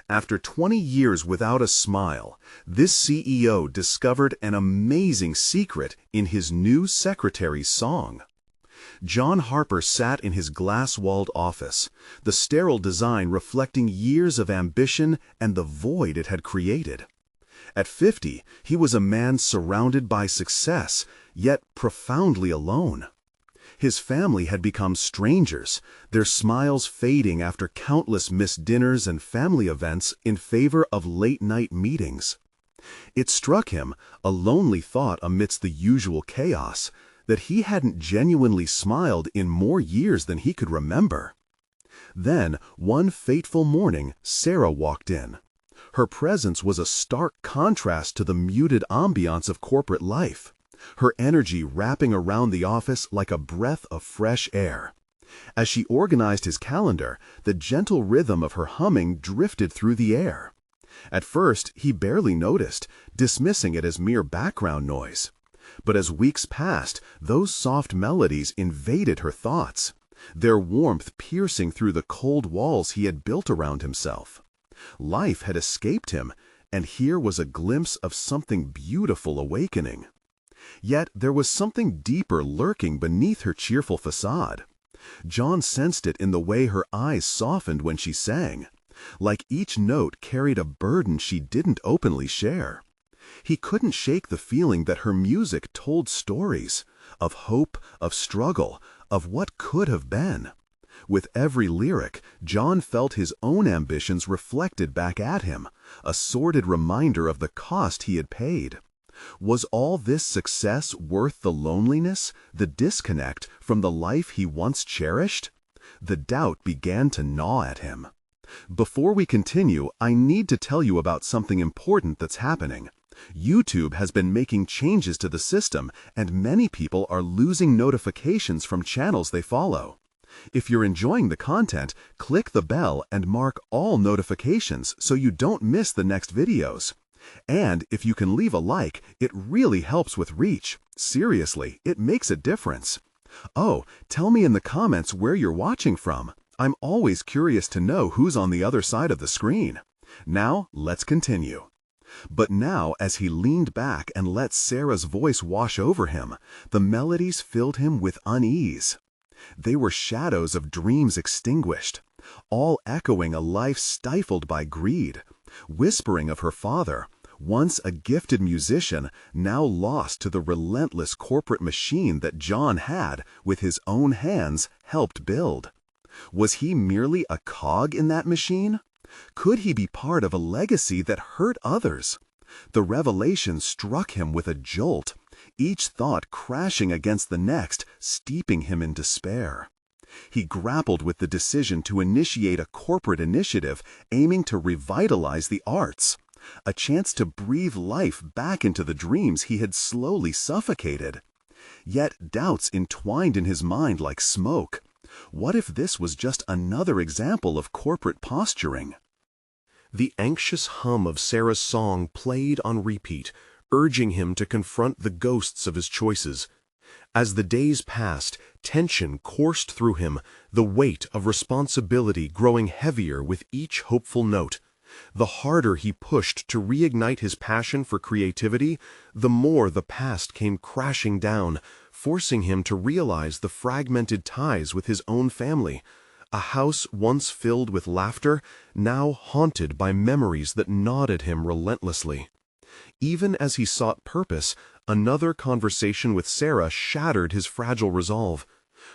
After 20 years without a smile, this CEO discovered an amazing secret in his new secretary's song. John Harper sat in his glass-walled office, the sterile design reflecting years of ambition and the void it had created. At 50, he was a man surrounded by success, yet profoundly alone. His family had become strangers, their smiles fading after countless missed dinners and family events in favor of late-night meetings. It struck him, a lonely thought amidst the usual chaos, that he hadn't genuinely smiled in more years than he could remember. Then, one fateful morning, Sarah walked in. Her presence was a stark contrast to the muted ambiance of corporate life, her energy wrapping around the office like a breath of fresh air. As she organized his calendar, the gentle rhythm of her humming drifted through the air. At first, he barely noticed, dismissing it as mere background noise. But as weeks passed, those soft melodies invaded her thoughts, their warmth piercing through the cold walls he had built around himself. Life had escaped him, and here was a glimpse of something beautiful awakening. Yet there was something deeper lurking beneath her cheerful facade. John sensed it in the way her eyes softened when she sang, like each note carried a burden she didn't openly share. He couldn't shake the feeling that her music told stories, of hope, of struggle, of what could have been. With every lyric, John felt his own ambitions reflected back at him, a sordid reminder of the cost he had paid. Was all this success worth the loneliness, the disconnect from the life he once cherished? The doubt began to gnaw at him. Before we continue, I need to tell you about something important that's happening. YouTube has been making changes to the system, and many people are losing notifications from channels they follow. If you're enjoying the content, click the bell and mark all notifications so you don't miss the next videos. And if you can leave a like, it really helps with reach. Seriously, it makes a difference. Oh, tell me in the comments where you're watching from. I'm always curious to know who's on the other side of the screen. Now, let's continue. But now, as he leaned back and let Sarah's voice wash over him, the melodies filled him with unease. They were shadows of dreams extinguished, all echoing a life stifled by greed, whispering of her father, once a gifted musician, now lost to the relentless corporate machine that John had, with his own hands, helped build. Was he merely a cog in that machine? Could he be part of a legacy that hurt others? The revelation struck him with a jolt, each thought crashing against the next, steeping him in despair. He grappled with the decision to initiate a corporate initiative aiming to revitalize the arts, a chance to breathe life back into the dreams he had slowly suffocated. Yet doubts entwined in his mind like smoke. What if this was just another example of corporate posturing? The anxious hum of Sarah's song played on repeat, urging him to confront the ghosts of his choices. As the days passed, tension coursed through him, the weight of responsibility growing heavier with each hopeful note. The harder he pushed to reignite his passion for creativity, the more the past came crashing down, forcing him to realize the fragmented ties with his own family. A house once filled with laughter, now haunted by memories that gnawed at him relentlessly. Even as he sought purpose, another conversation with Sarah shattered his fragile resolve.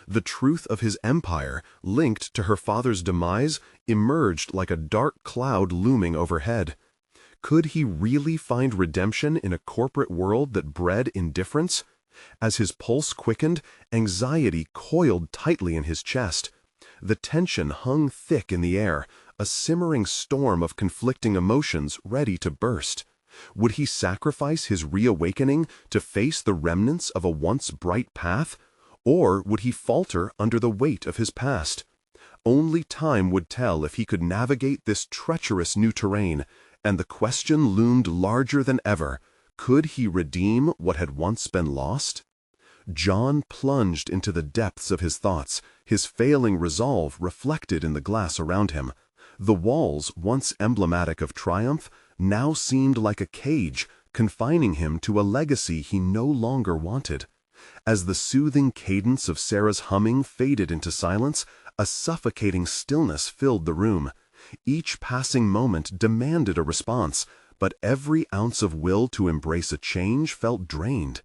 The truth of his empire, linked to her father's demise, emerged like a dark cloud looming overhead. Could he really find redemption in a corporate world that bred indifference? As his pulse quickened, anxiety coiled tightly in his chest. The tension hung thick in the air, a simmering storm of conflicting emotions ready to burst. Would he sacrifice his reawakening to face the remnants of a once bright path? Or would he falter under the weight of his past? Only time would tell if he could navigate this treacherous new terrain, and the question loomed larger than ever: could he redeem what had once been lost? John plunged into the depths of his thoughts, his failing resolve reflected in the glass around him. The walls, once emblematic of triumph, now seemed like a cage, confining him to a legacy he no longer wanted. As the soothing cadence of Sarah's humming faded into silence, a suffocating stillness filled the room. Each passing moment demanded a response, but every ounce of will to embrace a change felt drained.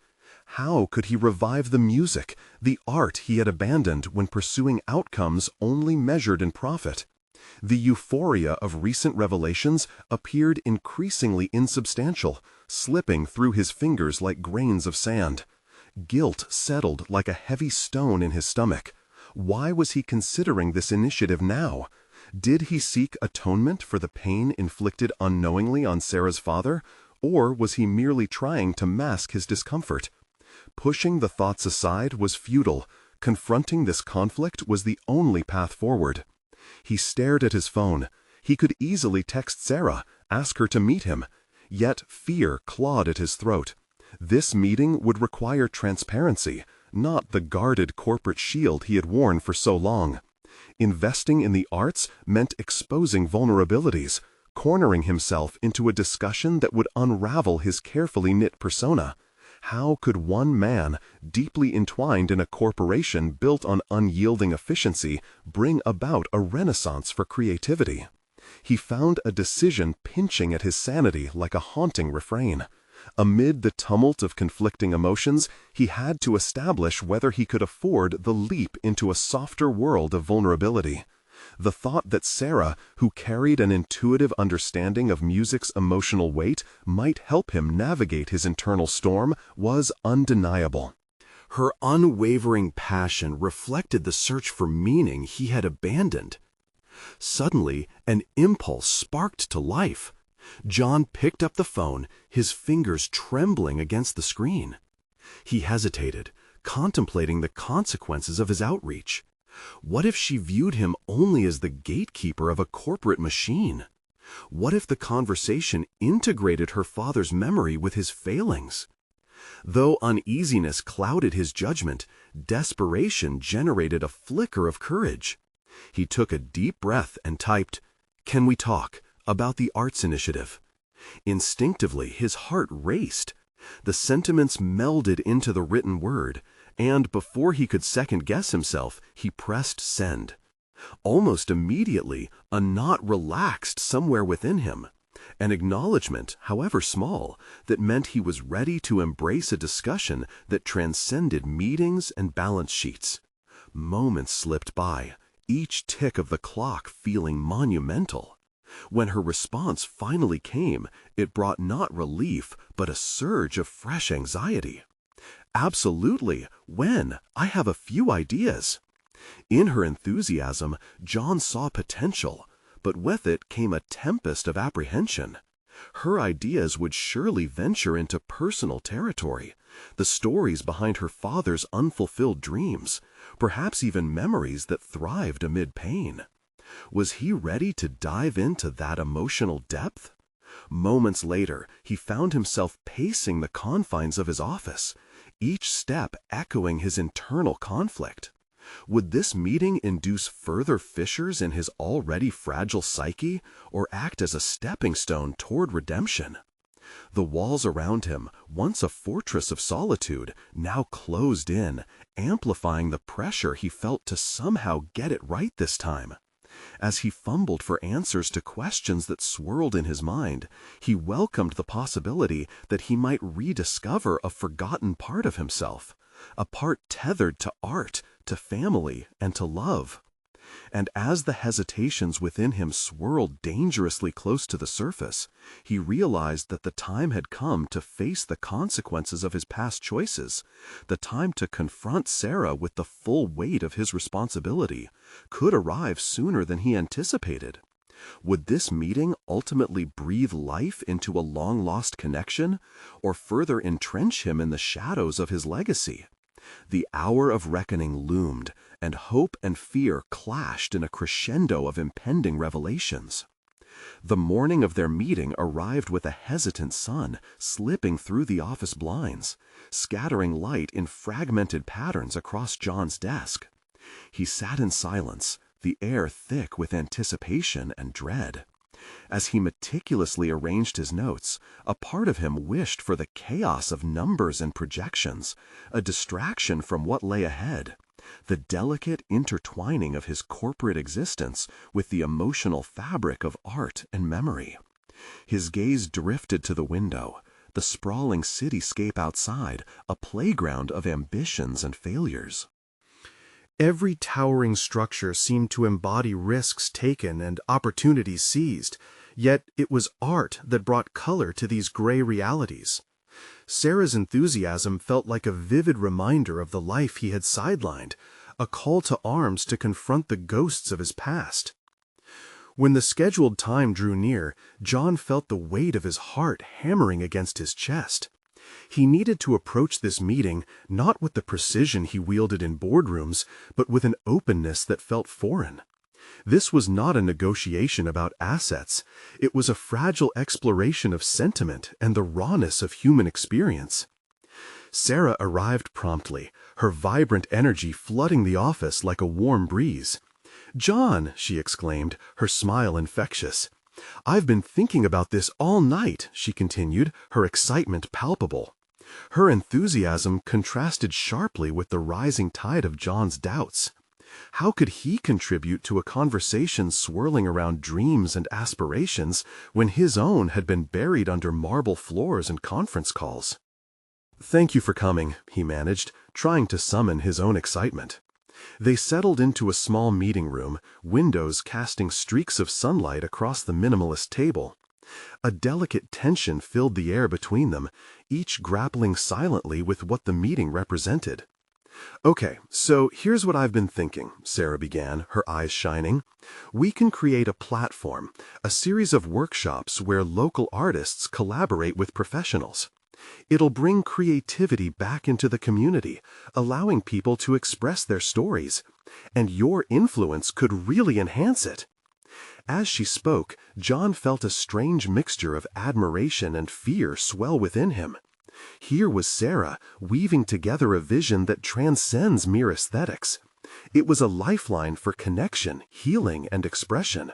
How could he revive the music, the art he had abandoned when pursuing outcomes only measured in profit? The euphoria of recent revelations appeared increasingly insubstantial, slipping through his fingers like grains of sand. Guilt settled like a heavy stone in his stomach. Why was he considering this initiative now? Did he seek atonement for the pain inflicted unknowingly on Sarah's father, or was he merely trying to mask his discomfort? Pushing the thoughts aside was futile. Confronting this conflict was the only path forward. He stared at his phone. He could easily text Sarah, ask her to meet him. Yet fear clawed at his throat. This meeting would require transparency, not the guarded corporate shield he had worn for so long. Investing in the arts meant exposing vulnerabilities, cornering himself into a discussion that would unravel his carefully knit persona. How could one man, deeply entwined in a corporation built on unyielding efficiency, bring about a renaissance for creativity? He found a decision pinching at his sanity like a haunting refrain. Amid the tumult of conflicting emotions, he had to establish whether he could afford the leap into a softer world of vulnerability. The thought that Sarah, who carried an intuitive understanding of music's emotional weight, might help him navigate his internal storm was undeniable. Her unwavering passion reflected the search for meaning he had abandoned. Suddenly, an impulse sparked to life. John picked up the phone, his fingers trembling against the screen. He hesitated, contemplating the consequences of his outreach. What if she viewed him only as the gatekeeper of a corporate machine? What if the conversation integrated her father's memory with his failings? Though uneasiness clouded his judgment, desperation generated a flicker of courage. He took a deep breath and typed, "Can we talk about the arts initiative?" Instinctively, his heart raced. The sentiments melded into the written word, and before he could second-guess himself, he pressed send. Almost immediately, a knot relaxed somewhere within him. An acknowledgement, however small, that meant he was ready to embrace a discussion that transcended meetings and balance sheets. Moments slipped by, each tick of the clock feeling monumental. When her response finally came, it brought not relief, but a surge of fresh anxiety. "Absolutely. When? I have a few ideas." In her enthusiasm, John saw potential, but with it came a tempest of apprehension. Her ideas would surely venture into personal territory, the stories behind her father's unfulfilled dreams, perhaps even memories that thrived amid pain. Was he ready to dive into that emotional depth? Moments later, he found himself pacing the confines of his office, each step echoing his internal conflict. Would this meeting induce further fissures in his already fragile psyche, or act as a stepping stone toward redemption? The walls around him, once a fortress of solitude, now closed in, amplifying the pressure he felt to somehow get it right this time. As he fumbled for answers to questions that swirled in his mind, he welcomed the possibility that he might rediscover a forgotten part of himself, a part tethered to art, to family, and to love. And as the hesitations within him swirled dangerously close to the surface, he realized that the time had come to face the consequences of his past choices. The time to confront Sarah with the full weight of his responsibility could arrive sooner than he anticipated. Would this meeting ultimately breathe life into a long-lost connection, or further entrench him in the shadows of his legacy? The hour of reckoning loomed, and hope and fear clashed in a crescendo of impending revelations. The morning of their meeting arrived with a hesitant sun slipping through the office blinds, scattering light in fragmented patterns across John's desk. He sat in silence, the air thick with anticipation and dread. As he meticulously arranged his notes, a part of him wished for the chaos of numbers and projections, a distraction from what lay ahead, the delicate intertwining of his corporate existence with the emotional fabric of art and memory. His gaze drifted to the window, the sprawling cityscape outside, a playground of ambitions and failures. Every towering structure seemed to embody risks taken and opportunities seized, yet it was art that brought color to these gray realities. Sarah's enthusiasm felt like a vivid reminder of the life he had sidelined, a call to arms to confront the ghosts of his past. When the scheduled time drew near, John felt the weight of his heart hammering against his chest. He needed to approach this meeting not with the precision he wielded in boardrooms, but with an openness that felt foreign. This was not a negotiation about assets. It was a fragile exploration of sentiment and the rawness of human experience. Sarah arrived promptly, her vibrant energy flooding the office like a warm breeze. "John," she exclaimed, her smile infectious. "I've been thinking about this all night," she continued, her excitement palpable. Her enthusiasm contrasted sharply with the rising tide of John's doubts. How could he contribute to a conversation swirling around dreams and aspirations when his own had been buried under marble floors and conference calls? "Thank you for coming," he managed, trying to summon his own excitement. They settled into a small meeting room, windows casting streaks of sunlight across the minimalist table. A delicate tension filled the air between them, each grappling silently with what the meeting represented. "Okay, so here's what I've been thinking," Sarah began, her eyes shining. "We can create a platform, a series of workshops where local artists collaborate with professionals. It'll bring creativity back into the community, allowing people to express their stories, and your influence could really enhance it." As she spoke, John felt a strange mixture of admiration and fear swell within him. Here was Sarah, weaving together a vision that transcends mere aesthetics. It was a lifeline for connection, healing, and expression.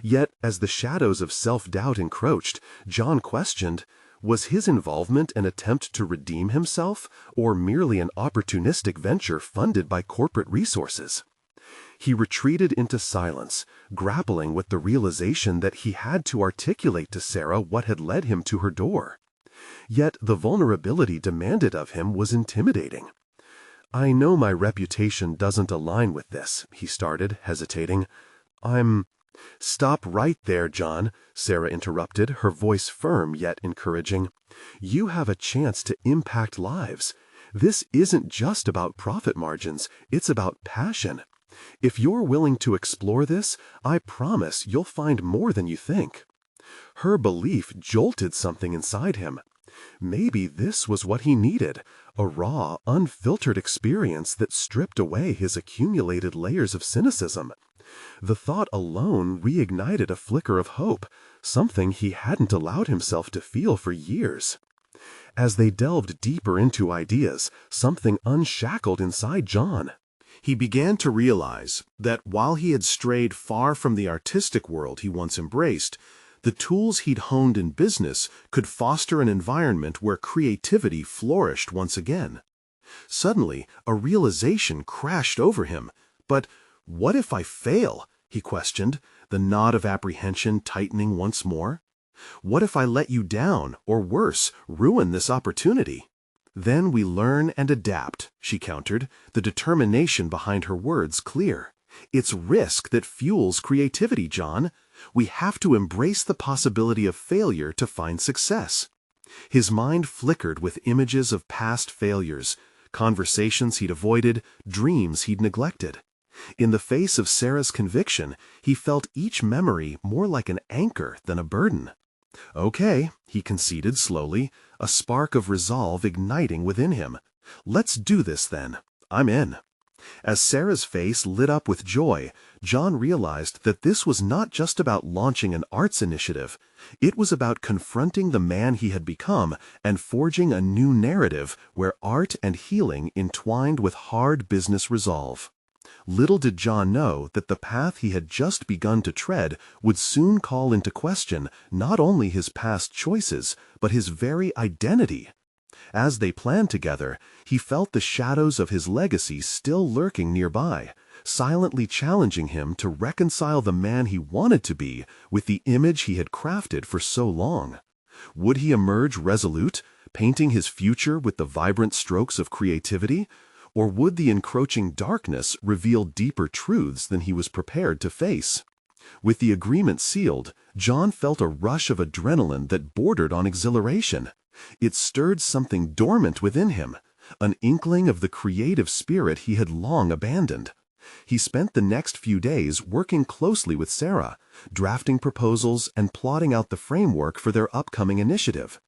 Yet, as the shadows of self-doubt encroached, John questioned, was his involvement an attempt to redeem himself, or merely an opportunistic venture funded by corporate resources? He retreated into silence, grappling with the realization that he had to articulate to Sarah what had led him to her door. Yet the vulnerability demanded of him was intimidating. "I know my reputation doesn't align with this," he started, hesitating. "Stop right there, John," Sarah interrupted, her voice firm yet encouraging. "You have a chance to impact lives. This isn't just about profit margins, it's about passion. If you're willing to explore this, I promise you'll find more than you think." Her belief jolted something inside him. Maybe this was what he needed, a raw, unfiltered experience that stripped away his accumulated layers of cynicism. The thought alone reignited a flicker of hope, something he hadn't allowed himself to feel for years. As they delved deeper into ideas, something unshackled inside John. He began to realize that while he had strayed far from the artistic world he once embraced, the tools he'd honed in business could foster an environment where creativity flourished once again. Suddenly, a realization crashed over him. "But what if I fail?" he questioned, the knot of apprehension tightening once more. "What if I let you down, or worse, ruin this opportunity?" "Then we learn and adapt," she countered, the determination behind her words clear. "It's risk that fuels creativity, John. We have to embrace the possibility of failure to find success." His mind flickered with images of past failures, conversations he'd avoided, dreams he'd neglected. In the face of Sarah's conviction, he felt each memory more like an anchor than a burden. "Okay," he conceded slowly, a spark of resolve igniting within him. "Let's do this then. I'm in." As Sarah's face lit up with joy, John realized that this was not just about launching an arts initiative. It was about confronting the man he had become and forging a new narrative where art and healing entwined with hard business resolve. Little did John know that the path he had just begun to tread would soon call into question not only his past choices, but his very identity. As they planned together, he felt the shadows of his legacy still lurking nearby, silently challenging him to reconcile the man he wanted to be with the image he had crafted for so long. Would he emerge resolute, painting his future with the vibrant strokes of creativity? Or would the encroaching darkness reveal deeper truths than he was prepared to face? With the agreement sealed, John felt a rush of adrenaline that bordered on exhilaration. It stirred something dormant within him, an inkling of the creative spirit he had long abandoned. He spent the next few days working closely with Sarah, drafting proposals and plotting out the framework for their upcoming initiative.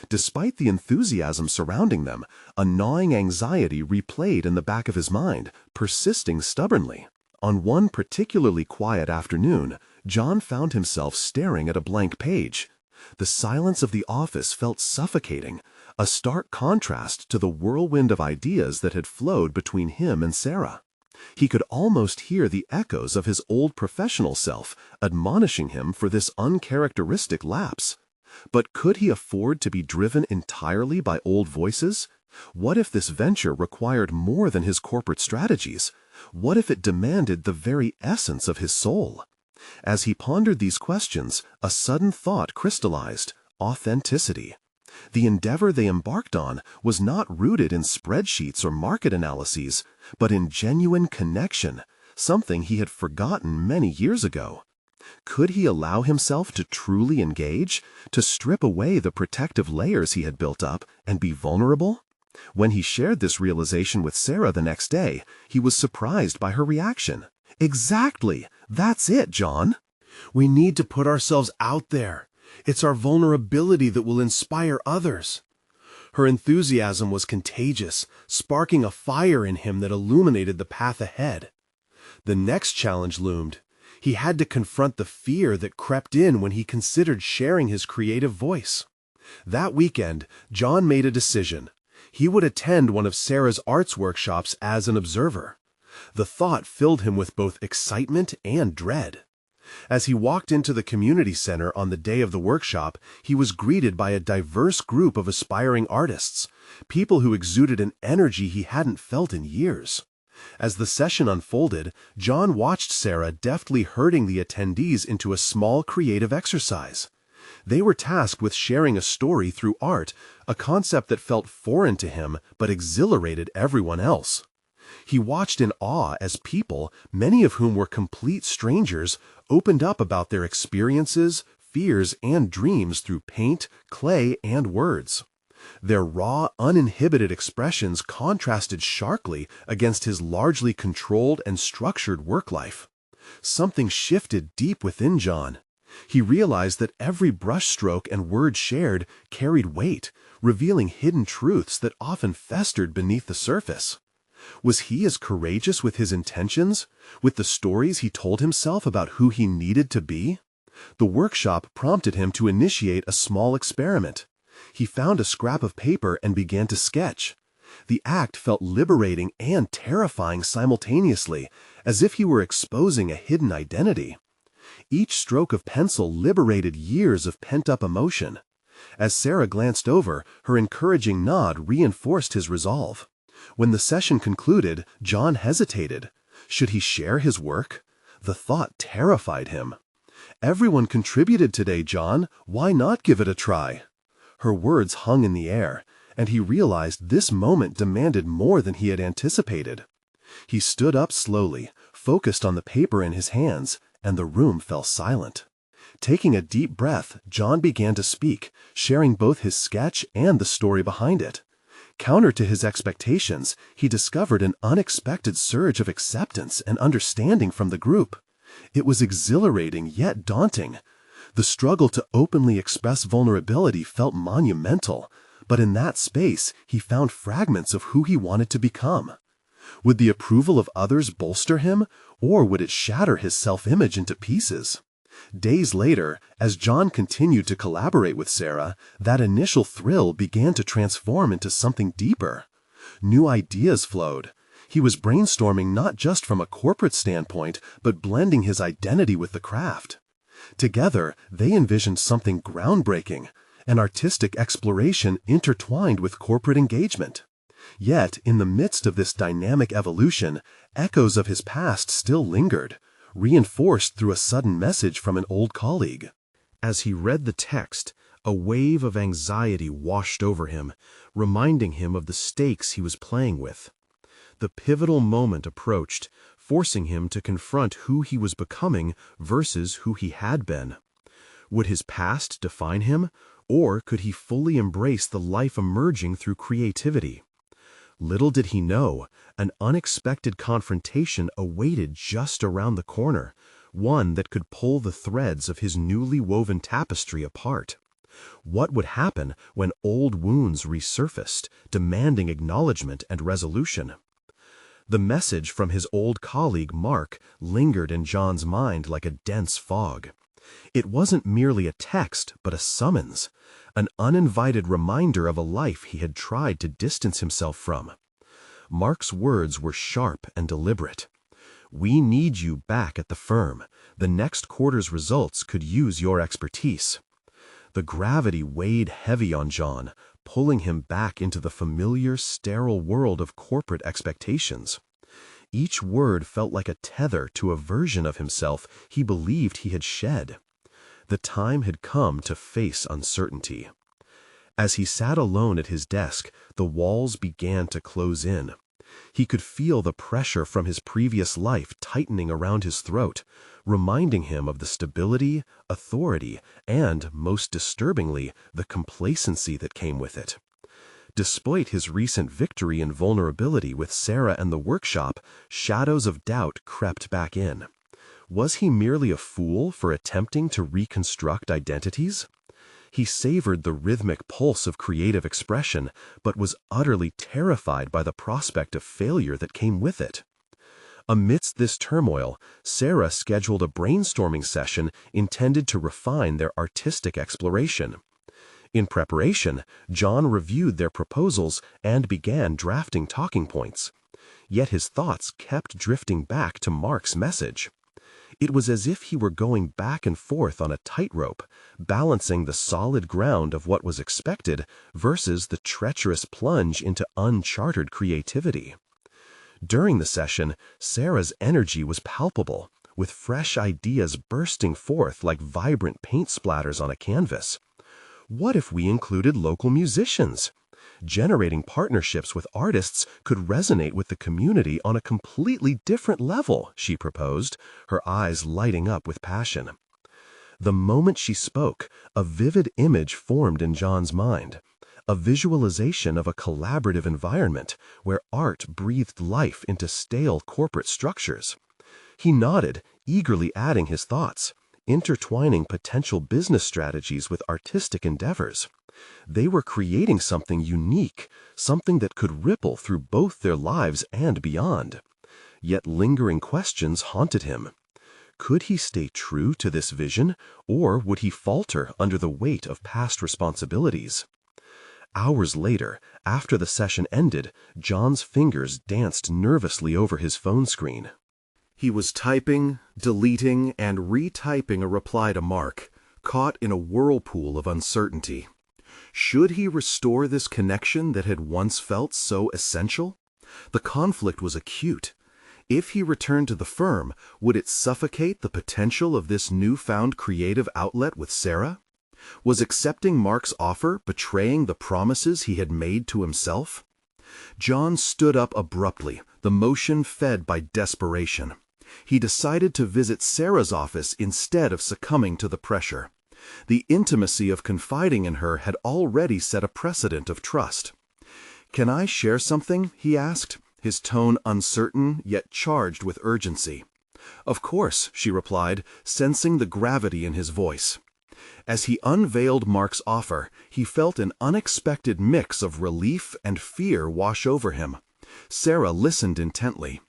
Despite the enthusiasm surrounding them, a gnawing anxiety replayed in the back of his mind, persisting stubbornly. On one particularly quiet afternoon, John found himself staring at a blank page. The silence of the office felt suffocating, a stark contrast to the whirlwind of ideas that had flowed between him and Sarah. He could almost hear the echoes of his old professional self admonishing him for this uncharacteristic lapse. But could he afford to be driven entirely by old voices? What if this venture required more than his corporate strategies? What if it demanded the very essence of his soul? As he pondered these questions, a sudden thought crystallized: authenticity. The endeavor they embarked on was not rooted in spreadsheets or market analyses, but in genuine connection, something he had forgotten many years ago. Could he allow himself to truly engage, to strip away the protective layers he had built up, and be vulnerable? When he shared this realization with Sarah the next day, he was surprised by her reaction. "Exactly! That's it, John. We need to put ourselves out there. It's our vulnerability that will inspire others." Her enthusiasm was contagious, sparking a fire in him that illuminated the path ahead. The next challenge loomed. He had to confront the fear that crept in when he considered sharing his creative voice. That weekend, John made a decision. He would attend one of Sarah's arts workshops as an observer. The thought filled him with both excitement and dread. As he walked into the community center on the day of the workshop, he was greeted by a diverse group of aspiring artists, people who exuded an energy he hadn't felt in years. As the session unfolded, John watched Sarah deftly herding the attendees into a small creative exercise. They were tasked with sharing a story through art, a concept that felt foreign to him but exhilarated everyone else. He watched in awe as people, many of whom were complete strangers, opened up about their experiences, fears, and dreams through paint, clay, and words. Their raw, uninhibited expressions contrasted sharply against his largely controlled and structured work life. Something shifted deep within John. He realized that every brushstroke and word shared carried weight, revealing hidden truths that often festered beneath the surface. Was he as courageous with his intentions, with the stories he told himself about who he needed to be? The workshop prompted him to initiate a small experiment. He found a scrap of paper and began to sketch. The act felt liberating and terrifying simultaneously, as if he were exposing a hidden identity. Each stroke of pencil liberated years of pent-up emotion. As Sarah glanced over, her encouraging nod reinforced his resolve. When the session concluded, John hesitated. Should he share his work? The thought terrified him. "Everyone contributed today, John. Why not give it a try?" Her words hung in the air, and he realized this moment demanded more than he had anticipated. He stood up slowly, focused on the paper in his hands, and the room fell silent. Taking a deep breath, John began to speak, sharing both his sketch and the story behind it. Counter to his expectations, he discovered an unexpected surge of acceptance and understanding from the group. It was exhilarating yet daunting. The struggle to openly express vulnerability felt monumental, but in that space he found fragments of who he wanted to become. Would the approval of others bolster him, or would it shatter his self-image into pieces? Days later, as John continued to collaborate with Sarah, that initial thrill began to transform into something deeper. New ideas flowed. He was brainstorming not just from a corporate standpoint, but blending his identity with the craft. Together, they envisioned something groundbreaking, an artistic exploration intertwined with corporate engagement. Yet, in the midst of this dynamic evolution, echoes of his past still lingered, reinforced through a sudden message from an old colleague. As he read the text, a wave of anxiety washed over him, reminding him of the stakes he was playing with. The pivotal moment approached, forcing him to confront who he was becoming versus who he had been. Would his past define him, or could he fully embrace the life emerging through creativity? Little did he know, an unexpected confrontation awaited just around the corner, one that could pull the threads of his newly woven tapestry apart. What would happen when old wounds resurfaced, demanding acknowledgement and resolution? The message from his old colleague Mark lingered in John's mind like a dense fog. It wasn't merely a text, but a summons, an uninvited reminder of a life he had tried to distance himself from. Mark's words were sharp and deliberate. "We need you back at the firm. The next quarter's results could use your expertise." The gravity weighed heavy on John, pulling him back into the familiar, sterile world of corporate expectations. Each word felt like a tether to a version of himself he believed he had shed. The time had come to face uncertainty. As he sat alone at his desk, the walls began to close in. He could feel the pressure from his previous life tightening around his throat, reminding him of the stability, authority, and, most disturbingly, the complacency that came with it. Despite his recent victory and vulnerability with Sarah and the workshop, shadows of doubt crept back in. Was he merely a fool for attempting to reconstruct identities? He savored the rhythmic pulse of creative expression, but was utterly terrified by the prospect of failure that came with it. Amidst this turmoil, Sarah scheduled a brainstorming session intended to refine their artistic exploration. In preparation, John reviewed their proposals and began drafting talking points. Yet his thoughts kept drifting back to Mark's message. It was as if he were going back and forth on a tightrope, balancing the solid ground of what was expected versus the treacherous plunge into uncharted creativity. During the session, Sarah's energy was palpable, with fresh ideas bursting forth like vibrant paint splatters on a canvas. What if we included local musicians? Generating partnerships with artists could resonate with the community on a completely different level, she proposed, her eyes lighting up with passion. The moment she spoke, a vivid image formed in John's mind, a visualization of a collaborative environment where art breathed life into stale corporate structures. He nodded, eagerly adding his thoughts, intertwining potential business strategies with artistic endeavors. They were creating something unique, something that could ripple through both their lives and beyond. Yet lingering questions haunted him. Could he stay true to this vision, or would he falter under the weight of past responsibilities? Hours later, after the session ended, John's fingers danced nervously over his phone screen. He was typing, deleting, and retyping a reply to Mark, caught in a whirlpool of uncertainty. Should he restore this connection that had once felt so essential? The conflict was acute. If he returned to the firm, would it suffocate the potential of this newfound creative outlet with Sarah? Was accepting Mark's offer betraying the promises he had made to himself? John stood up abruptly, the motion fed by desperation. He decided to visit Sarah's office instead of succumbing to the pressure. The intimacy of confiding in her had already set a precedent of trust. "Can I share something?" he asked, his tone uncertain yet charged with urgency. "Of course," she replied, sensing the gravity in his voice. As he unveiled Mark's offer, he felt an unexpected mix of relief and fear wash over him. Sarah listened intently.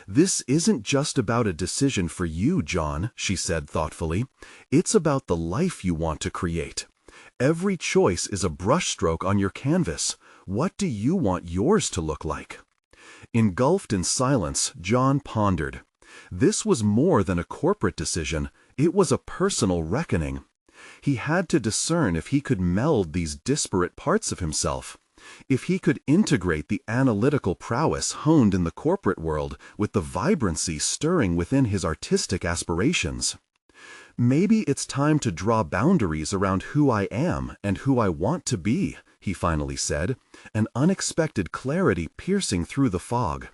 "This isn't just about a decision for you, John," she said thoughtfully. "It's about the life you want to create. Every choice is a brushstroke on your canvas. What do you want yours to look like?" Engulfed in silence, John pondered. This was more than a corporate decision, it was a personal reckoning. He had to discern if he could meld these disparate parts of himself, if he could integrate the analytical prowess honed in the corporate world with the vibrancy stirring within his artistic aspirations. Maybe it's time to draw boundaries around who I am and who I want to be, he finally said, an unexpected clarity piercing through the fog.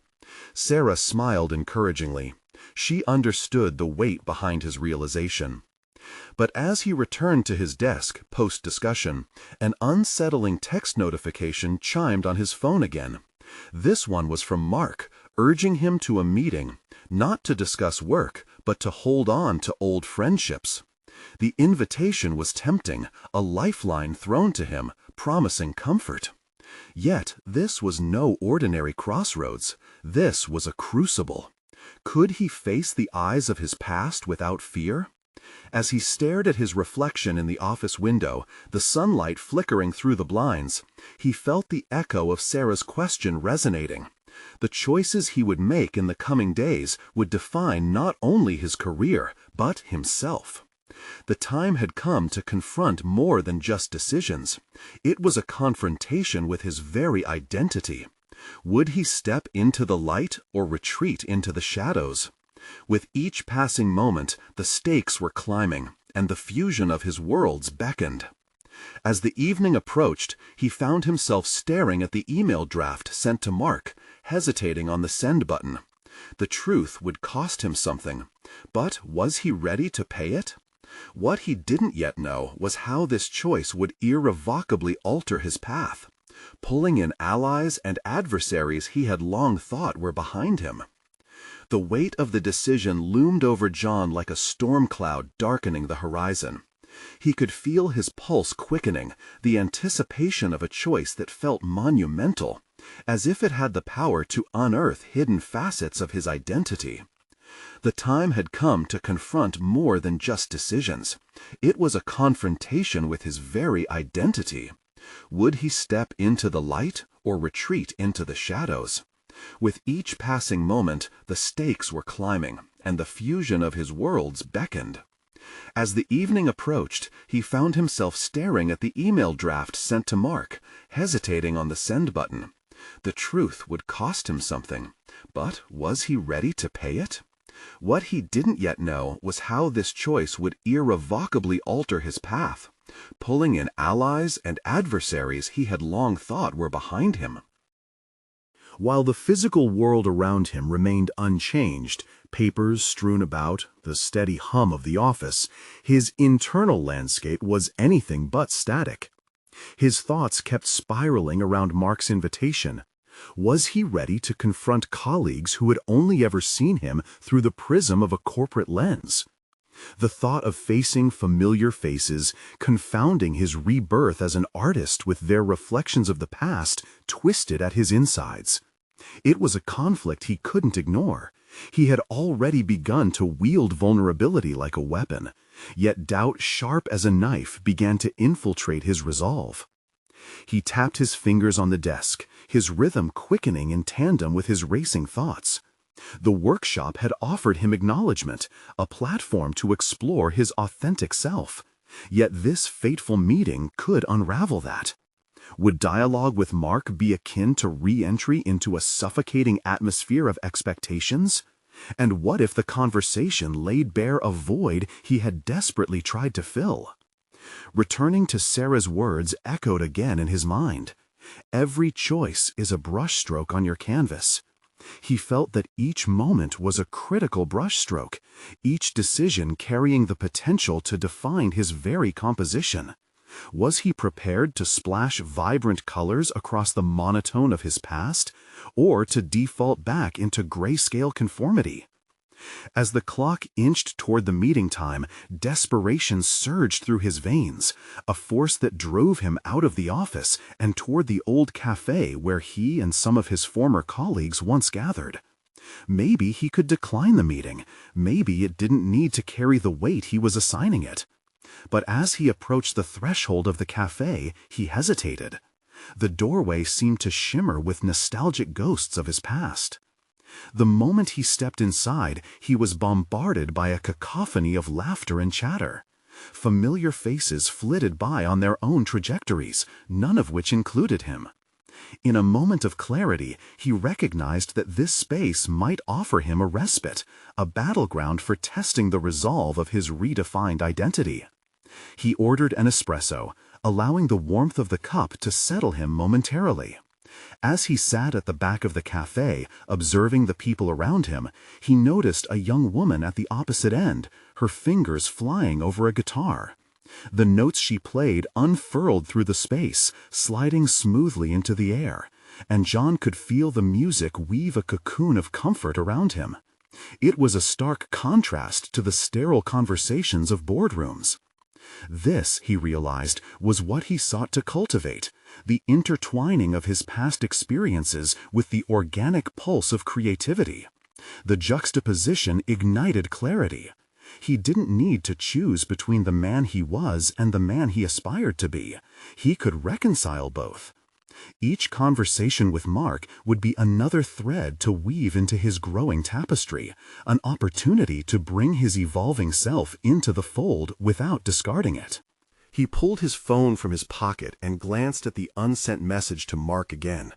Sarah smiled encouragingly. She understood the weight behind his realization. But as he returned to his desk, post-discussion, an unsettling text notification chimed on his phone again. This one was from Mark, urging him to a meeting, not to discuss work, but to hold on to old friendships. The invitation was tempting, a lifeline thrown to him, promising comfort. Yet this was no ordinary crossroads. This was a crucible. Could he face the eyes of his past without fear? As he stared at his reflection in the office window, the sunlight flickering through the blinds, he felt the echo of Sarah's question resonating. The choices he would make in the coming days would define not only his career, but himself. The time had come to confront more than just decisions. It was a confrontation with his very identity. Would he step into the light or retreat into the shadows? With each passing moment, the stakes were climbing, and the fusion of his worlds beckoned. As the evening approached, he found himself staring at the email draft sent to Mark, hesitating on the send button. The truth would cost him something, but was he ready to pay it? What he didn't yet know was how this choice would irrevocably alter his path, pulling in allies and adversaries he had long thought were behind him. The weight of the decision loomed over John like a storm cloud darkening the horizon. He could feel his pulse quickening, the anticipation of a choice that felt monumental, as if it had the power to unearth hidden facets of his identity. The time had come to confront more than just decisions. It was a confrontation with his very identity. Would he step into the light or retreat into the shadows? With each passing moment, the stakes were climbing, and the fusion of his worlds beckoned. As the evening approached, he found himself staring at the email draft sent to Mark, hesitating on the send button. The truth would cost him something, but was he ready to pay it? What he didn't yet know was how this choice would irrevocably alter his path, pulling in allies and adversaries he had long thought were behind him. While the physical world around him remained unchanged, papers strewn about, the steady hum of the office, his internal landscape was anything but static. His thoughts kept spiraling around Mark's invitation. Was he ready to confront colleagues who had only ever seen him through the prism of a corporate lens? The thought of facing familiar faces, confounding his rebirth as an artist with their reflections of the past, twisted at his insides. It was a conflict he couldn't ignore. He had already begun to wield vulnerability like a weapon, yet doubt sharp as a knife began to infiltrate his resolve. He tapped his fingers on the desk, his rhythm quickening in tandem with his racing thoughts. The workshop had offered him acknowledgement, a platform to explore his authentic self. Yet this fateful meeting could unravel that. Would dialogue with Mark be akin to re-entry into a suffocating atmosphere of expectations? And what if the conversation laid bare a void he had desperately tried to fill? Returning to Sarah's words echoed again in his mind. Every choice is a brushstroke on your canvas. He felt that each moment was a critical brushstroke, each decision carrying the potential to define his very composition. Was he prepared to splash vibrant colors across the monotone of his past, or to default back into grayscale conformity? As the clock inched toward the meeting time, desperation surged through his veins, a force that drove him out of the office and toward the old cafe where he and some of his former colleagues once gathered. Maybe he could decline the meeting. Maybe it didn't need to carry the weight he was assigning it. But as he approached the threshold of the cafe, he hesitated. The doorway seemed to shimmer with nostalgic ghosts of his past. The moment he stepped inside, he was bombarded by a cacophony of laughter and chatter. Familiar faces flitted by on their own trajectories, none of which included him. In a moment of clarity, he recognized that this space might offer him a respite, a battleground for testing the resolve of his redefined identity. He ordered an espresso, allowing the warmth of the cup to settle him momentarily. As he sat at the back of the cafe, observing the people around him, he noticed a young woman at the opposite end, her fingers flying over a guitar. The notes she played unfurled through the space, sliding smoothly into the air, and John could feel the music weave a cocoon of comfort around him. It was a stark contrast to the sterile conversations of boardrooms. This, he realized, was what he sought to cultivate, the intertwining of his past experiences with the organic pulse of creativity. The juxtaposition ignited clarity. He didn't need to choose between the man he was and the man he aspired to be. He could reconcile both. Each conversation with Mark would be another thread to weave into his growing tapestry, an opportunity to bring his evolving self into the fold without discarding it. He pulled his phone from his pocket and glanced at the unsent message to Mark again.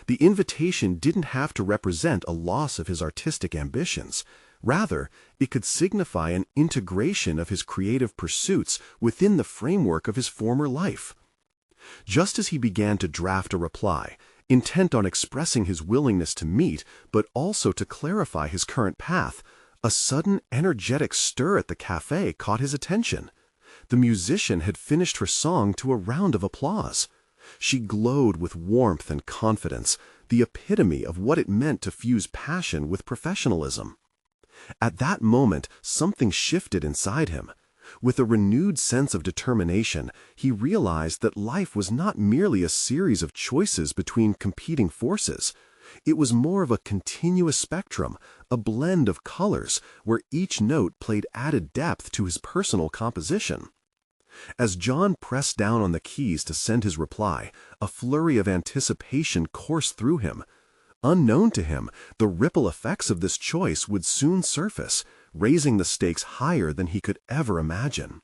The invitation didn't have to represent a loss of his artistic ambitions. Rather, it could signify an integration of his creative pursuits within the framework of his former life. Just as he began to draft a reply, intent on expressing his willingness to meet, but also to clarify his current path, a sudden energetic stir at the cafe caught his attention. The musician had finished her song to a round of applause. She glowed with warmth and confidence, the epitome of what it meant to fuse passion with professionalism. At that moment, something shifted inside him. With a renewed sense of determination, he realized that life was not merely a series of choices between competing forces. It was more of a continuous spectrum, a blend of colors, where each note played added depth to his personal composition. As John pressed down on the keys to send his reply, a flurry of anticipation coursed through him. Unknown to him, the ripple effects of this choice would soon surface, raising the stakes higher than he could ever imagine.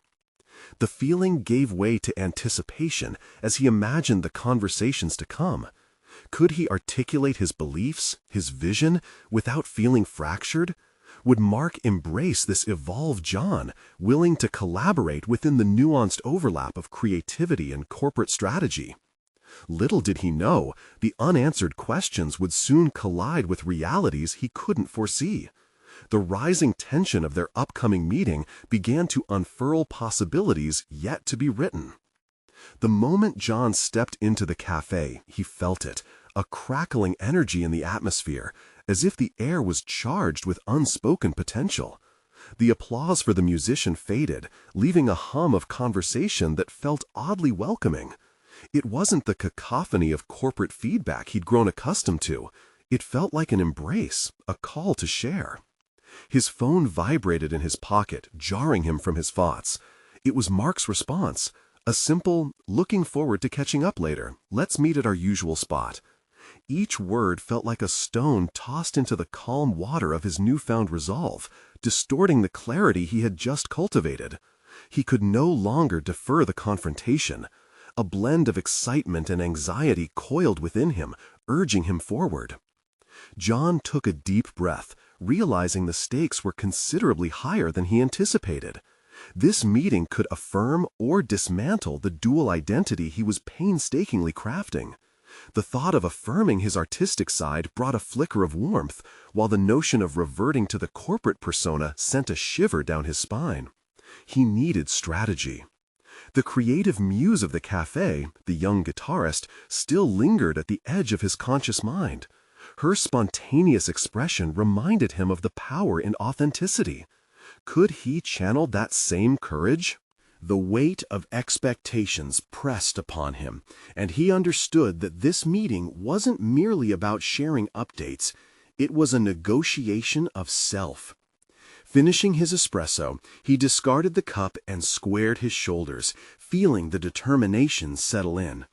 The feeling gave way to anticipation as he imagined the conversations to come. Could he articulate his beliefs, his vision, without feeling fractured? Would Mark embrace this evolved John, willing to collaborate within the nuanced overlap of creativity and corporate strategy? Little did he know, the unanswered questions would soon collide with realities he couldn't foresee. The rising tension of their upcoming meeting began to unfurl possibilities yet to be written. The moment John stepped into the cafe, he felt it, a crackling energy in the atmosphere, as if the air was charged with unspoken potential. The applause for the musician faded, leaving a hum of conversation that felt oddly welcoming. It wasn't the cacophony of corporate feedback he'd grown accustomed to. It felt like an embrace, a call to share. His phone vibrated in his pocket, jarring him from his thoughts. It was Mark's response, a simple, "Looking forward to catching up later. Let's meet at our usual spot." Each word felt like a stone tossed into the calm water of his newfound resolve, distorting the clarity he had just cultivated. He could no longer defer the confrontation. A blend of excitement and anxiety coiled within him, urging him forward. John took a deep breath, realizing the stakes were considerably higher than he anticipated. This meeting could affirm or dismantle the dual identity he was painstakingly crafting. The thought of affirming his artistic side brought a flicker of warmth, while the notion of reverting to the corporate persona sent a shiver down his spine. He needed strategy. The creative muse of the cafe, the young guitarist, still lingered at the edge of his conscious mind. Her spontaneous expression reminded him of the power in authenticity. Could he channel that same courage? The weight of expectations pressed upon him, and he understood that this meeting wasn't merely about sharing updates. It was a negotiation of self. Finishing his espresso, he discarded the cup and squared his shoulders, feeling the determination settle in.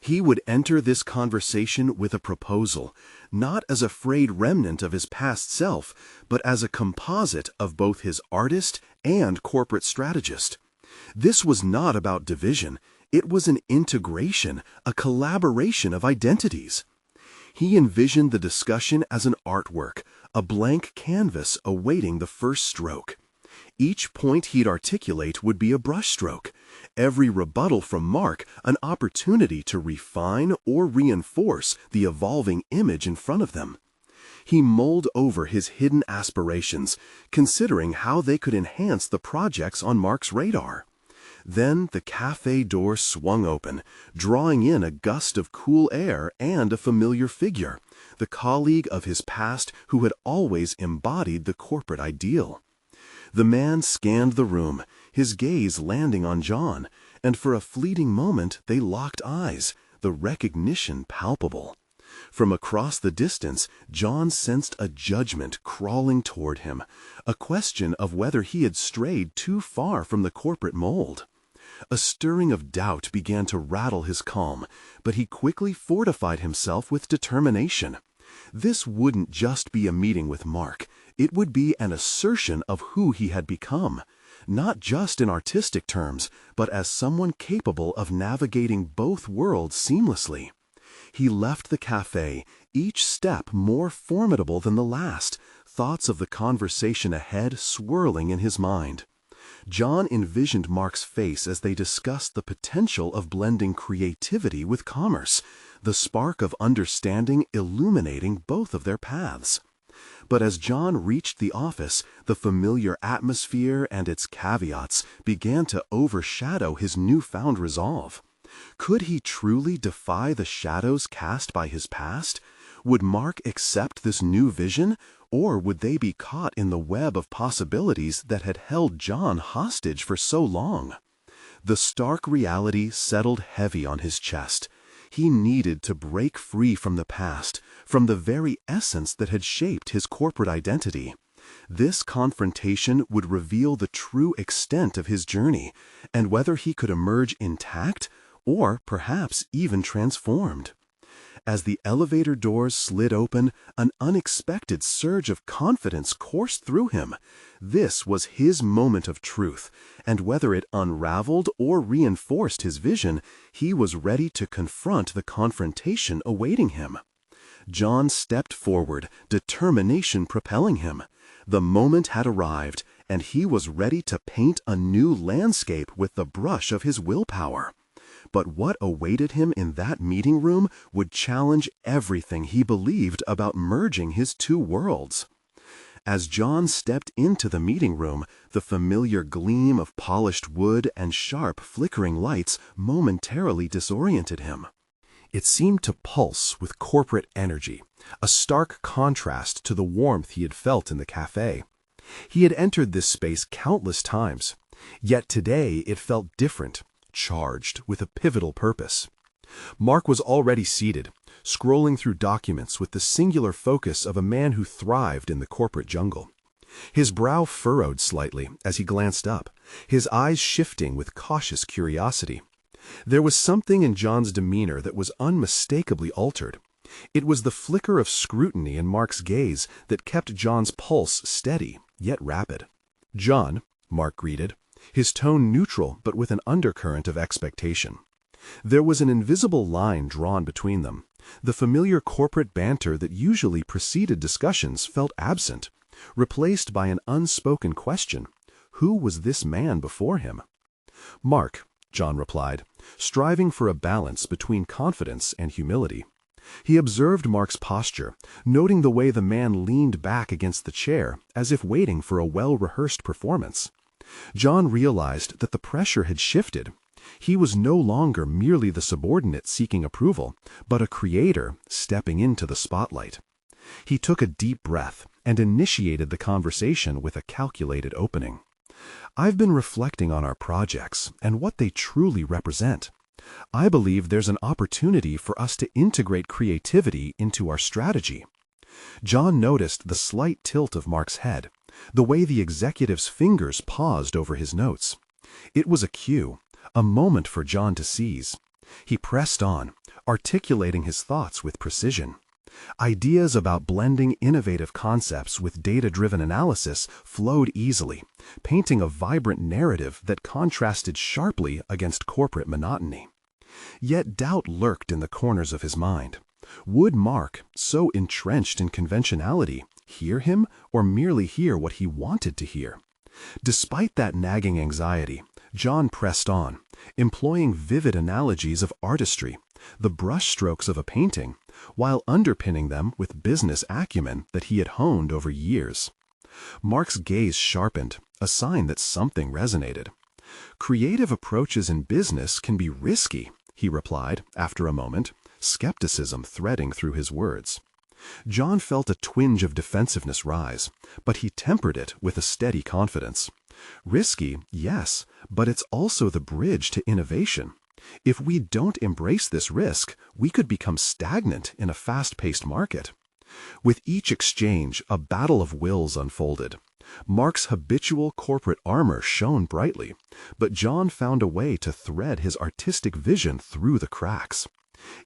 He would enter this conversation with a proposal, not as a frayed remnant of his past self, but as a composite of both his artist and corporate strategist. This was not about division. It was an integration, a collaboration of identities. He envisioned the discussion as an artwork, a blank canvas awaiting the first stroke. Each point he'd articulate would be a brushstroke, every rebuttal from Mark an opportunity to refine or reinforce the evolving image in front of them. He mulled over his hidden aspirations, considering how they could enhance the projects on Mark's radar. Then the cafe door swung open, drawing in a gust of cool air and a familiar figure, the colleague of his past who had always embodied the corporate ideal. The man scanned the room, his gaze landing on John, and for a fleeting moment they locked eyes, the recognition palpable. From across the distance, John sensed a judgment crawling toward him, a question of whether he had strayed too far from the corporate mold. A stirring of doubt began to rattle his calm, but he quickly fortified himself with determination. This wouldn't just be a meeting with Mark. It would be an assertion of who he had become, not just in artistic terms, but as someone capable of navigating both worlds seamlessly. He left the cafe, each step more formidable than the last, thoughts of the conversation ahead swirling in his mind. John envisioned Mark's face as they discussed the potential of blending creativity with commerce, the spark of understanding illuminating both of their paths. But as John reached the office, the familiar atmosphere and its caveats began to overshadow his newfound resolve. Could he truly defy the shadows cast by his past? Would Mark accept this new vision, or would they be caught in the web of possibilities that had held John hostage for so long? The stark reality settled heavy on his chest. He needed to break free from the past, from the very essence that had shaped his corporate identity. This confrontation would reveal the true extent of his journey, and whether he could emerge intact or perhaps even transformed. As the elevator doors slid open, an unexpected surge of confidence coursed through him. This was his moment of truth, and whether it unraveled or reinforced his vision, he was ready to confront the confrontation awaiting him. John stepped forward, determination propelling him. The moment had arrived, and he was ready to paint a new landscape with the brush of his willpower. But what awaited him in that meeting room would challenge everything he believed about merging his two worlds. As John stepped into the meeting room, the familiar gleam of polished wood and sharp flickering lights momentarily disoriented him. It seemed to pulse with corporate energy, a stark contrast to the warmth he had felt in the cafe. He had entered this space countless times, yet today it felt different, charged with a pivotal purpose. Mark was already seated, scrolling through documents with the singular focus of a man who thrived in the corporate jungle. His brow furrowed slightly as he glanced up, his eyes shifting with cautious curiosity. There was something in John's demeanor that was unmistakably altered. It was the flicker of scrutiny in Mark's gaze that kept John's pulse steady, yet rapid. "John," Mark greeted, his tone neutral but with an undercurrent of expectation. There was an invisible line drawn between them. The familiar corporate banter that usually preceded discussions felt absent, replaced by an unspoken question. Who was this man before him? "Mark," John replied, striving for a balance between confidence and humility. He observed Mark's posture, noting the way the man leaned back against the chair, as if waiting for a well-rehearsed performance. John realized that the pressure had shifted. He was no longer merely the subordinate seeking approval, but a creator stepping into the spotlight. He took a deep breath and initiated the conversation with a calculated opening. "I've been reflecting on our projects and what they truly represent. I believe there's an opportunity for us to integrate creativity into our strategy." John noticed the slight tilt of Mark's head, the way the executive's fingers paused over his notes. It was a cue, a moment for John to seize. He pressed on, articulating his thoughts with precision. Ideas about blending innovative concepts with data-driven analysis flowed easily, painting a vibrant narrative that contrasted sharply against corporate monotony. Yet doubt lurked in the corners of his mind. Would Mark, so entrenched in conventionality, hear him or merely hear what he wanted to hear? Despite that nagging anxiety, John pressed on, employing vivid analogies of artistry, the brushstrokes of a painting, while underpinning them with business acumen that he had honed over years. Mark's gaze sharpened, a sign that something resonated. "Creative approaches in business can be risky," he replied after a moment, skepticism threading through his words. John felt a twinge of defensiveness rise, but he tempered it with a steady confidence. "Risky, yes, but it's also the bridge to innovation. If we don't embrace this risk, we could become stagnant in a fast-paced market." With each exchange, a battle of wills unfolded. Mark's habitual corporate armor shone brightly, but John found a way to thread his artistic vision through the cracks.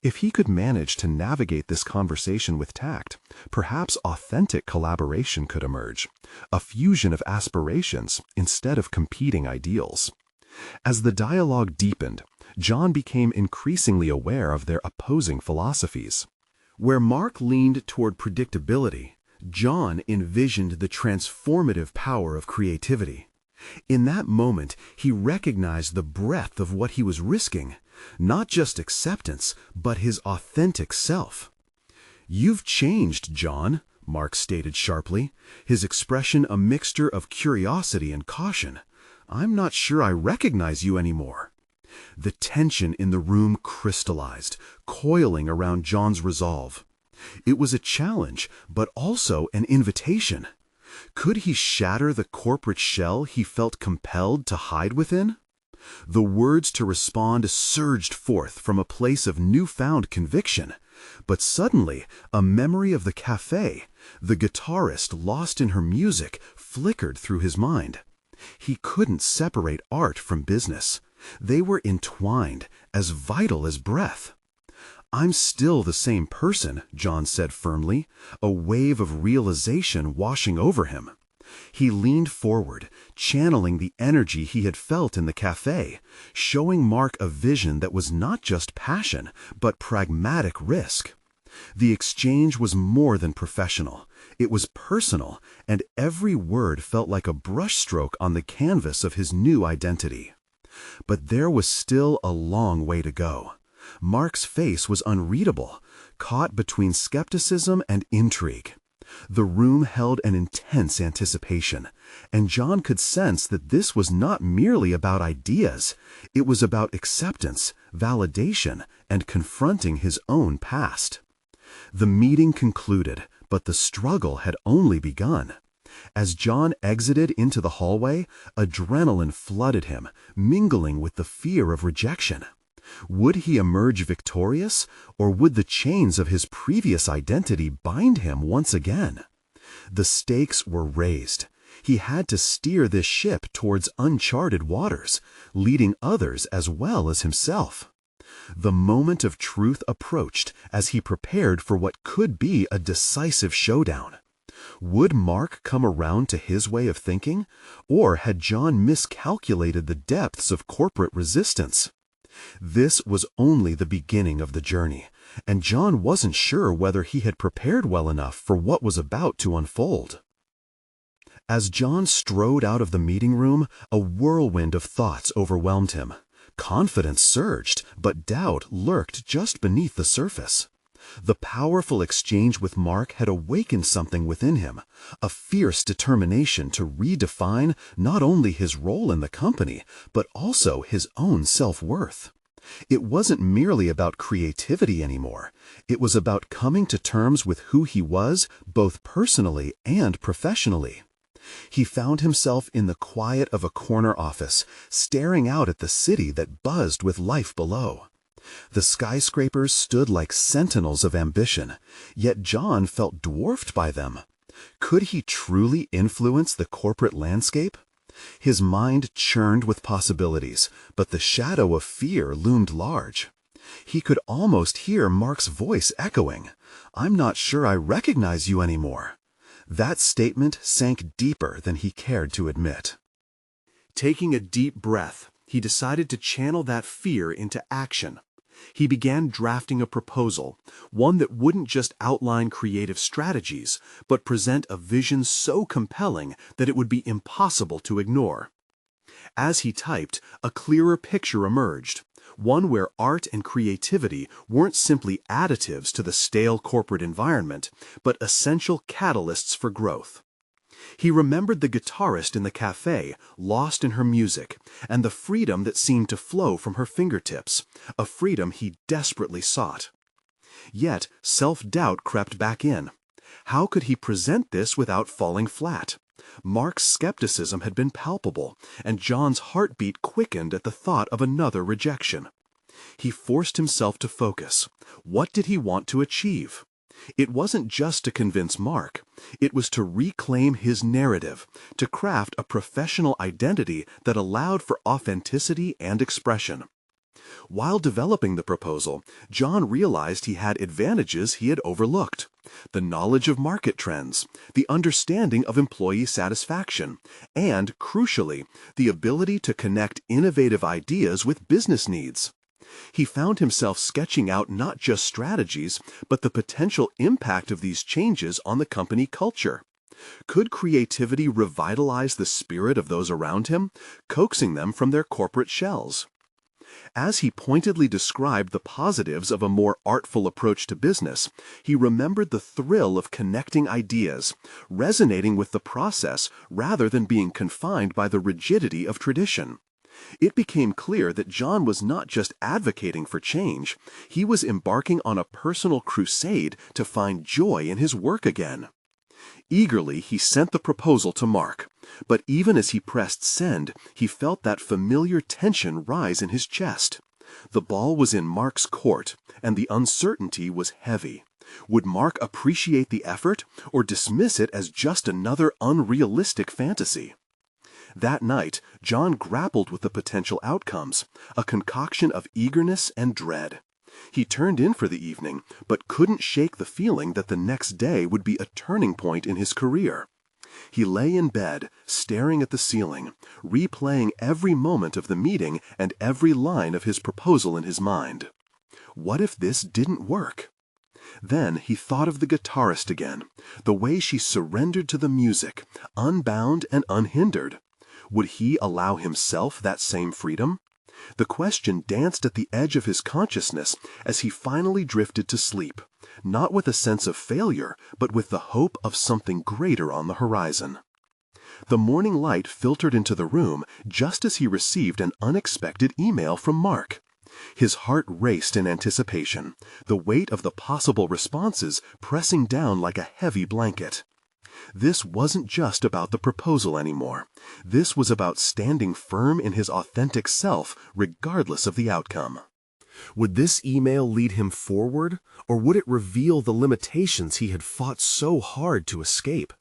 If he could manage to navigate this conversation with tact, perhaps authentic collaboration could emerge, a fusion of aspirations instead of competing ideals. As the dialogue deepened, John became increasingly aware of their opposing philosophies. Where Mark leaned toward predictability, John envisioned the transformative power of creativity. In that moment, he recognized the breadth of what he was risking, not just acceptance, but his authentic self. "You've changed, John," Mark stated sharply, his expression a mixture of curiosity and caution. "I'm not sure I recognize you anymore." The tension in the room crystallized, coiling around John's resolve. It was a challenge, but also an invitation. Could he shatter the corporate shell he felt compelled to hide within? The words to respond surged forth from a place of newfound conviction, but suddenly a memory of the cafe, the guitarist lost in her music, flickered through his mind. He couldn't separate art from business. They were entwined, as vital as breath. "I'm still the same person," John said firmly, a wave of realization washing over him. He leaned forward, channeling the energy he had felt in the cafe, showing Mark a vision that was not just passion, but pragmatic risk. The exchange was more than professional. It was personal, and every word felt like a brushstroke on the canvas of his new identity. But there was still a long way to go. Mark's face was unreadable, caught between skepticism and intrigue. The room held an intense anticipation, and John could sense that this was not merely about ideas. It was about acceptance, validation, and confronting his own past. The meeting concluded, but the struggle had only begun. As John exited into the hallway, adrenaline flooded him, mingling with the fear of rejection. Would he emerge victorious, or would the chains of his previous identity bind him once again? The stakes were raised. He had to steer this ship towards uncharted waters, leading others as well as himself. The moment of truth approached as he prepared for what could be a decisive showdown. Would Mark come around to his way of thinking, or had John miscalculated the depths of corporate resistance? This was only the beginning of the journey, and John wasn't sure whether he had prepared well enough for what was about to unfold. As John strode out of the meeting room, a whirlwind of thoughts overwhelmed him. Confidence surged, but doubt lurked just beneath the surface. The powerful exchange with Mark had awakened something within him, a fierce determination to redefine not only his role in the company, but also his own self-worth. It wasn't merely about creativity anymore. It was about coming to terms with who he was, both personally and professionally. He found himself in the quiet of a corner office, staring out at the city that buzzed with life below. The skyscrapers stood like sentinels of ambition, yet John felt dwarfed by them. Could he truly influence the corporate landscape? His mind churned with possibilities, but the shadow of fear loomed large. He could almost hear Mark's voice echoing, "I'm not sure I recognize you anymore." That statement sank deeper than he cared to admit. Taking a deep breath, he decided to channel that fear into action. He began drafting a proposal, one that wouldn't just outline creative strategies, but present a vision so compelling that it would be impossible to ignore. As he typed, a clearer picture emerged, one where art and creativity weren't simply additives to the stale corporate environment, but essential catalysts for growth. He remembered the guitarist in the cafe, lost in her music, and the freedom that seemed to flow from her fingertips, a freedom he desperately sought. Yet, self-doubt crept back in. How could he present this without falling flat? Mark's skepticism had been palpable, and John's heartbeat quickened at the thought of another rejection. He forced himself to focus. What did he want to achieve? It wasn't just to convince Mark. It was to reclaim his narrative, to craft a professional identity that allowed for authenticity and expression. While developing the proposal, John realized he had advantages he had overlooked: the knowledge of market trends, the understanding of employee satisfaction, and, crucially, the ability to connect innovative ideas with business needs. He found himself sketching out not just strategies, but the potential impact of these changes on the company culture. Could creativity revitalize the spirit of those around him, coaxing them from their corporate shells? As he pointedly described the positives of a more artful approach to business, he remembered the thrill of connecting ideas, resonating with the process rather than being confined by the rigidity of tradition. It became clear that John was not just advocating for change, he was embarking on a personal crusade to find joy in his work again. Eagerly, he sent the proposal to Mark, but even as he pressed send, he felt that familiar tension rise in his chest. The ball was in Mark's court, and the uncertainty was heavy. Would Mark appreciate the effort, or dismiss it as just another unrealistic fantasy? That night, John grappled with the potential outcomes, a concoction of eagerness and dread. He turned in for the evening, but couldn't shake the feeling that the next day would be a turning point in his career. He lay in bed, staring at the ceiling, replaying every moment of the meeting and every line of his proposal in his mind. What if this didn't work? Then he thought of the guitarist again, the way she surrendered to the music, unbound and unhindered. Would he allow himself that same freedom? The question danced at the edge of his consciousness as he finally drifted to sleep, not with a sense of failure, but with the hope of something greater on the horizon. The morning light filtered into the room just as he received an unexpected email from Mark. His heart raced in anticipation, the weight of the possible responses pressing down like a heavy blanket. This wasn't just about the proposal anymore. This was about standing firm in his authentic self, regardless of the outcome. Would this email lead him forward, or would it reveal the limitations he had fought so hard to escape?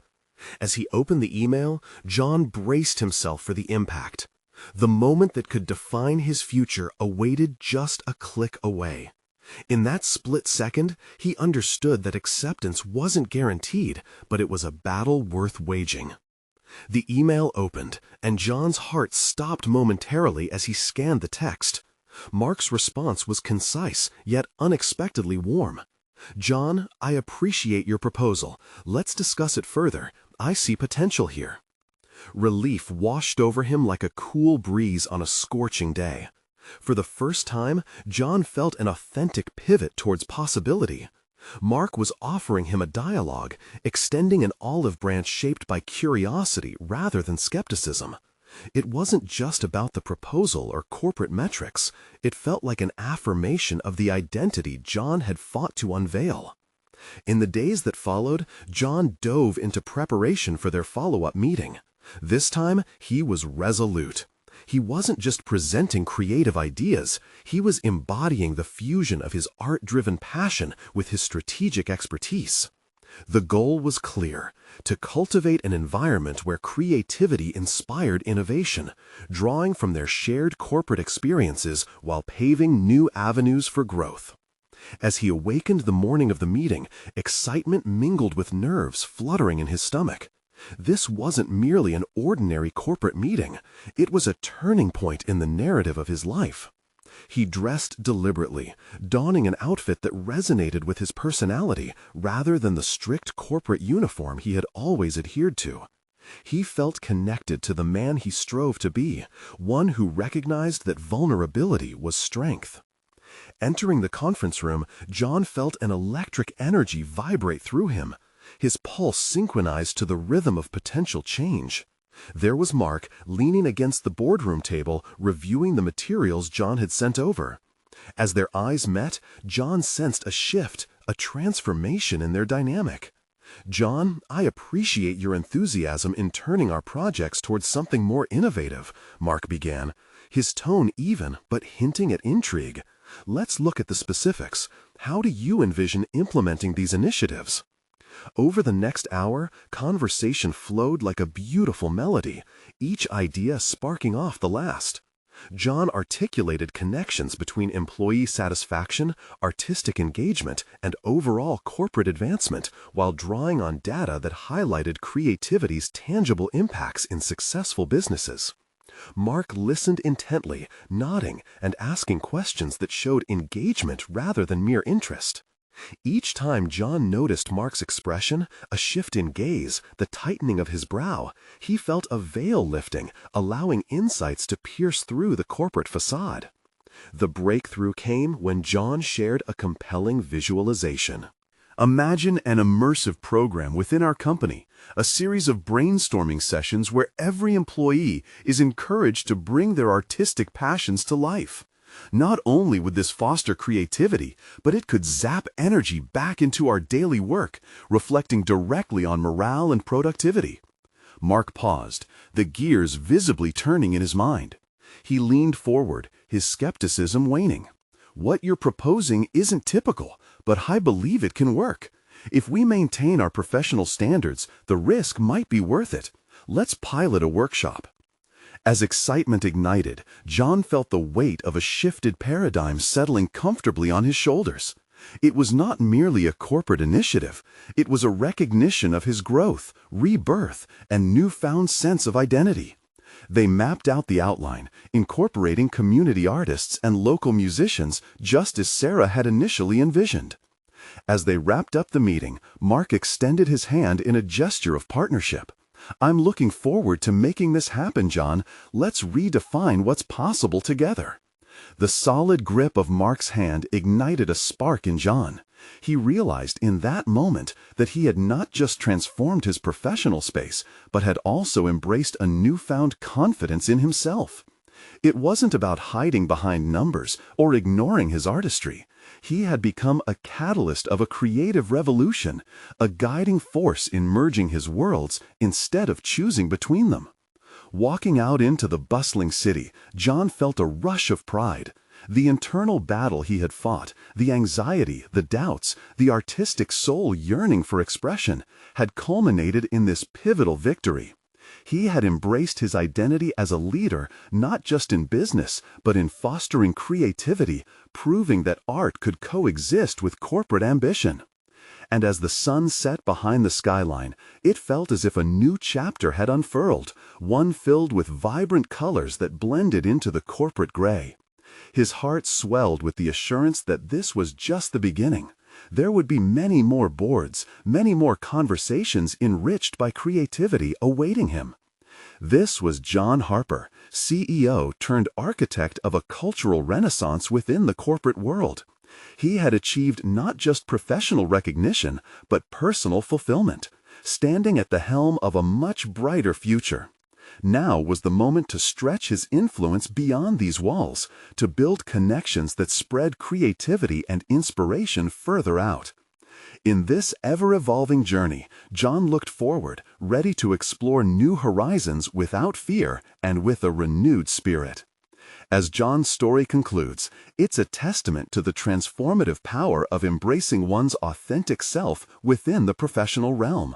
As he opened the email, John braced himself for the impact. The moment that could define his future awaited just a click away. In that split second, he understood that acceptance wasn't guaranteed, but it was a battle worth waging. The email opened, and John's heart stopped momentarily as he scanned the text. Mark's response was concise, yet unexpectedly warm. "John, I appreciate your proposal. Let's discuss it further. I see potential here." Relief washed over him like a cool breeze on a scorching day. For the first time, John felt an authentic pivot towards possibility. Mark was offering him a dialogue, extending an olive branch shaped by curiosity rather than skepticism. It wasn't just about the proposal or corporate metrics. It felt like an affirmation of the identity John had fought to unveil. In the days that followed, John dove into preparation for their follow-up meeting. This time, he was resolute. He wasn't just presenting creative ideas, he was embodying the fusion of his art-driven passion with his strategic expertise. The goal was clear: to cultivate an environment where creativity inspired innovation, drawing from their shared corporate experiences while paving new avenues for growth. As he awakened the morning of the meeting, excitement mingled with nerves fluttering in his stomach. This wasn't merely an ordinary corporate meeting. It was a turning point in the narrative of his life. He dressed deliberately, donning an outfit that resonated with his personality rather than the strict corporate uniform he had always adhered to. He felt connected to the man he strove to be, one who recognized that vulnerability was strength. Entering the conference room, John felt an electric energy vibrate through him. His pulse synchronized to the rhythm of potential change. There was Mark leaning against the boardroom table, reviewing the materials John had sent over. As their eyes met, John sensed a shift, a transformation in their dynamic. "John, I appreciate your enthusiasm in turning our projects towards something more innovative," Mark began, his tone even but hinting at intrigue. "Let's look at the specifics. How do you envision implementing these initiatives?" Over the next hour, conversation flowed like a beautiful melody, each idea sparking off the last. John articulated connections between employee satisfaction, artistic engagement, and overall corporate advancement, while drawing on data that highlighted creativity's tangible impacts in successful businesses. Mark listened intently, nodding and asking questions that showed engagement rather than mere interest. Each time John noticed Mark's expression, a shift in gaze, the tightening of his brow, he felt a veil lifting, allowing insights to pierce through the corporate facade. The breakthrough came when John shared a compelling visualization. Imagine an immersive program within our company, a series of brainstorming sessions where every employee is encouraged to bring their artistic passions to life. Not only would this foster creativity, but it could zap energy back into our daily work, reflecting directly on morale and productivity. Mark paused, the gears visibly turning in his mind. He leaned forward, his skepticism waning. "What you're proposing isn't typical, but I believe it can work. If we maintain our professional standards, the risk might be worth it. Let's pilot a workshop." As excitement ignited, John felt the weight of a shifted paradigm settling comfortably on his shoulders. It was not merely a corporate initiative. It was a recognition of his growth, rebirth, and newfound sense of identity. They mapped out the outline, incorporating community artists and local musicians just as Sarah had initially envisioned. As they wrapped up the meeting, Mark extended his hand in a gesture of partnership. "I'm looking forward to making this happen, John. Let's redefine what's possible together." The solid grip of Mark's hand ignited a spark in John. He realized in that moment that he had not just transformed his professional space, but had also embraced a newfound confidence in himself. It wasn't about hiding behind numbers or ignoring his artistry. He had become a catalyst of a creative revolution, a guiding force in merging his worlds instead of choosing between them. Walking out into the bustling city, John felt a rush of pride. The internal battle he had fought, the anxiety, the doubts, the artistic soul yearning for expression, had culminated in this pivotal victory. He had embraced his identity as a leader, not just in business, but in fostering creativity, proving that art could coexist with corporate ambition. And as the sun set behind the skyline, it felt as if a new chapter had unfurled, one filled with vibrant colors that blended into the corporate gray. His heart swelled with the assurance that this was just the beginning. There would be many more boards, many more conversations enriched by creativity awaiting him. This was John Harper, CEO turned architect of a cultural renaissance within the corporate world. He had achieved not just professional recognition, but personal fulfillment, standing at the helm of a much brighter future. Now was the moment to stretch his influence beyond these walls, to build connections that spread creativity and inspiration further out. In this ever-evolving journey, John looked forward, ready to explore new horizons without fear and with a renewed spirit. As John's story concludes, it's a testament to the transformative power of embracing one's authentic self within the professional realm.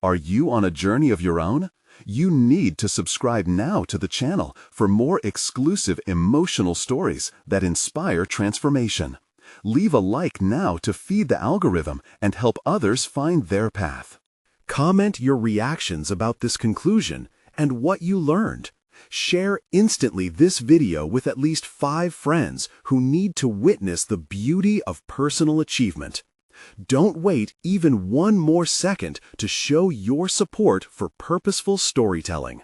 Are you on a journey of your own? You need to subscribe now to the channel for more exclusive emotional stories that inspire transformation. Leave a like now to feed the algorithm and help others find their path. Comment your reactions about this conclusion and what you learned. Share instantly this video with at least 5 friends who need to witness the beauty of personal achievement. Don't wait even one more second to show your support for purposeful storytelling.